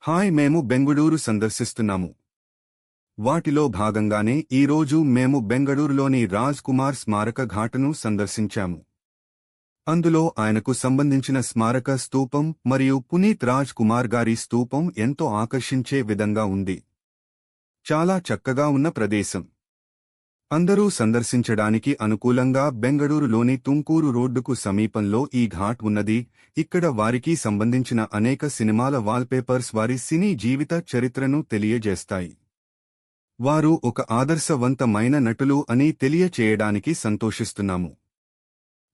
Hi మేము బెంగుళూరు సందర్శిస్తున్నాము. వాటిలో భాగంగానే ఈరోజు మేము బెంగళూరులోని రాజ్ కుమార్ స్మారక ఘాటును సందర్శించాము. అందులో ఆయనకు సంబంధించిన స్మారక స్తూపం మరియు పునీత్ రాజ్ కుమార్ గారి స్తూపం ఎంతో ఆకర్షించే విధంగా ఉంది. చాలా చక్కగా ఉన్న ప్రదేశం. అందరూ సందర్శించడానికి అనుకూలంగా బెంగళూరులోని తుంకూరు రోడ్డుకు సమీపంలో ఈ ఘాట్ ఉన్నది. ఇక్కడ వారికి సంబంధించిన అనేక సినిమాల వాల్పేపర్స్ వారి సినీ జీవిత చరిత్రను తెలియజేస్తాయి. వారు ఒక ఆదర్శవంతమైన నటులు అని తెలియచేయడానికి సంతోషిస్తున్నాము.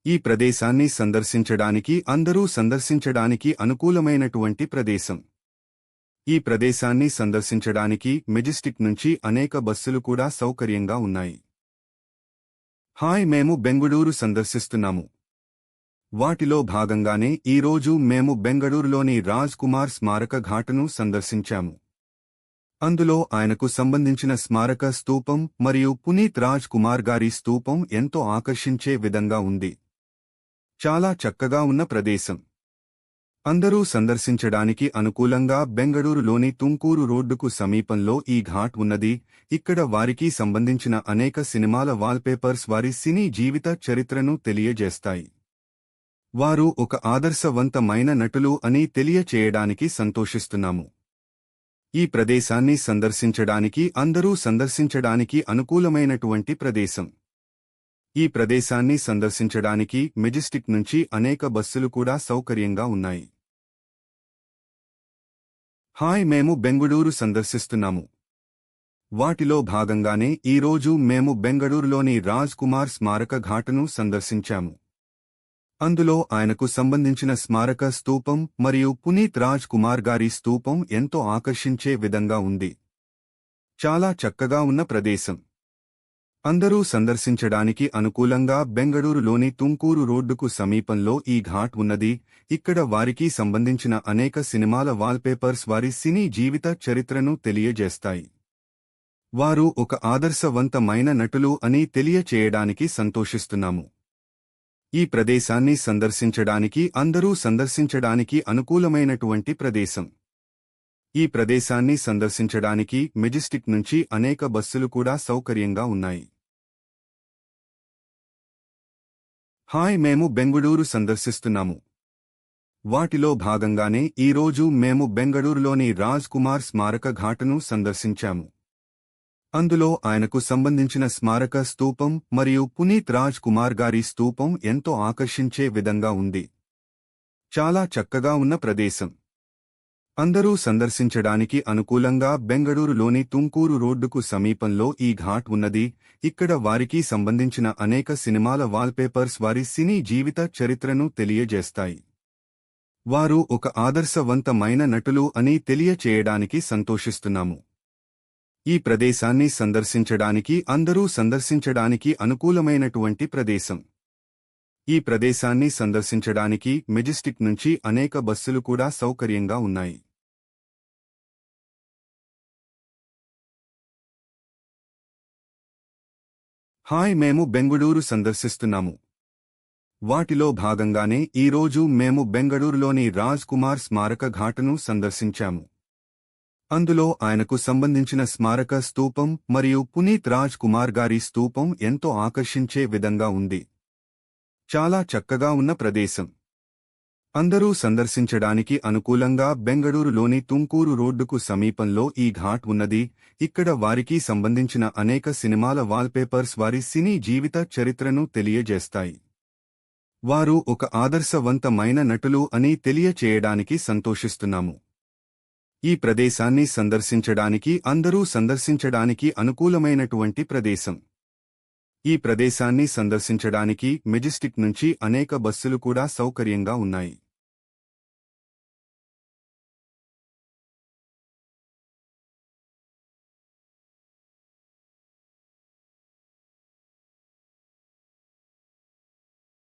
ఈ ప్రదేశాన్ని సందర్శించడానికి అందరూ సందర్శించడానికి అనుకూలమైనటువంటి ప్రదేశం. ఈ ప్రదేశాన్ని సందర్శించడానికి మెజెస్టిక్ నుంచి అనేక బస్సులు కూడా సౌకర్యంగా ఉన్నాయి. హాయ్ మేము బెంగుళూరు సందర్శిస్తున్నాము. వాటిలో భాగంగానే ఈరోజు మేము బెంగళూరులోని రాజ్ కుమార్ స్మారక ఘాటును సందర్శించాము. అందులో ఆయనకు సంబంధించిన స్మారక స్తూపం మరియు పునీత్ రాజ్ కుమార్ గారి స్తూపం ఎంతో ఆకర్షించే విధంగా ఉంది. చాలా చక్కగా ఉన్న ప్రదేశం. అందరూ సందర్శించడానికి అనుకూలంగా బెంగళూరులోని తుంకూరు రోడ్డుకు సమీపంలో ఈ ఘాట్ ఉన్నది. ఇక్కడ వారికి సంబంధించిన అనేక సినిమాల వాల్పేపర్స్ వారి సినీ జీవిత చరిత్రను తెలియజేస్తాయి. వారు ఒక ఆదర్శవంతమైన నటులు అని తెలియచేయడానికి సంతోషిస్తున్నాము. ఈ ప్రదేశాన్ని సందర్శించడానికి అందరూ సందర్శించడానికి అనుకూలమైనటువంటి ప్రదేశం. ఈ ప్రదేశాన్ని సందర్శించడానికి మెజెస్టిక్ నుంచి అనేక బస్సులు కూడా సౌకర్యంగా ఉన్నాయి. హాయ్ మేము బెంగుళూరు సందర్శిస్తున్నాము. వాటిలో భాగంగానే ఈరోజు మేము బెంగళూరులోని రాజ్ కుమార్ స్మారక ఘాటును సందర్శించాము. అందులో ఆయనకు సంబంధించిన స్మారక స్తూపం మరియు పునీత్ రాజ్ కుమార్ గారి స్తూపం ఎంతో ఆకర్షించే విధంగా ఉంది. చాలా చక్కగా ఉన్న ప్రదేశం. అందరూ సందర్శించడానికి అనుకూలంగా బెంగళూరులోని తుంకూరు రోడ్డుకు సమీపంలో ఈ ఘాట్ ఉన్నది. ఇక్కడ వారికి సంబంధించిన అనేక సినిమాల వాల్పేపర్స్ వారి సినీ జీవిత చరిత్రను తెలియజేస్తాయి. వారు ఒక ఆదర్శవంతమైన నటులు అని తెలియచేయడానికి సంతోషిస్తున్నాము. ఈ ప్రదేశాన్ని సందర్శించడానికి అందరూ సందర్శించడానికి అనుకూలమైనటువంటి ప్రదేశం. ఈ ప్రదేశాన్ని సందర్శించడానికి మెజెస్టిక్ నుంచి అనేక బస్సులు కూడా సౌకర్యంగా ఉన్నాయి. హాయ్ మేము బెంగుళూరు సందర్శిస్తున్నాము. వాటిలో భాగంగానే ఈరోజు మేము బెంగళూరులోని రాజ్ కుమార్ స్మారక ఘాటును సందర్శించాము. అందులో ఆయనకు సంబంధించిన స్మారక స్తూపం మరియు పునీత్ రాజ్ కుమార్ గారి స్తూపం ఎంతో ఆకర్షించే విధంగా ఉంది. చాలా చక్కగా ఉన్న ప్రదేశం. అందరూ సందర్శించడానికి అనుకూలంగా బెంగళూరులోని తుంకూరు రోడ్డుకు సమీపంలో ఈ ఘాట్ ఉన్నది. ఇక్కడ వారికి సంబంధించిన అనేక సినిమాల వాల్పేపర్స్ వారి సినీ జీవిత చరిత్రను తెలియజేస్తాయి. వారు ఒక ఆదర్శవంతమైన నటులు అని తెలియచేయడానికి సంతోషిస్తున్నాము. ఈ ప్రదేశాన్ని సందర్శించడానికి అందరూ సందర్శించడానికి అనుకూలమైనటువంటి ప్రదేశం. ఈ ప్రదేశాన్ని సందర్శించడానికి మెజెస్టిక్ నుంచి అనేక బస్సులు కూడా సౌకర్యంగా ఉన్నాయి. హాయ్ మేము బెంగుళూరు సందర్శిస్తున్నాము. వాటిలో భాగంగానే ఈరోజు మేము బెంగళూరులోని రాజ్ కుమార్ స్మారక ఘాటును సందర్శించాము. అందులో ఆయనకు సంబంధించిన స్మారక స్తూపం మరియు పునీత్ రాజ్ కుమార్ గారి స్తూపం ఎంతో ఆకర్షించే విధంగా ఉంది. చాలా చక్కగా ఉన్న ప్రదేశం. అందరూ సందర్శించడానికి అనుకూలంగా బెంగళూరులోని తుంకూరు రోడ్డుకు సమీపంలో ఈ ఘాట్ ఉన్నది. ఇక్కడ వారికి సంబంధించిన అనేక సినిమాల వాల్పేపర్స్ వారి సినీ జీవిత చరిత్రను తెలియజేస్తాయి. వారు ఒక ఆదర్శవంతమైన నటులు అని తెలియచేయడానికి సంతోషిస్తున్నాము. ఈ ప్రదేశాన్ని సందర్శించడానికి అందరూ సందర్శించడానికి అనుకూలమైనటువంటి ప్రదేశం. ఈ ప్రదేశాన్ని సందర్శించడానికి మెజెస్టిక్ నుంచి అనేక బస్సులు కూడా సౌకర్యంగా ఉన్నాయి.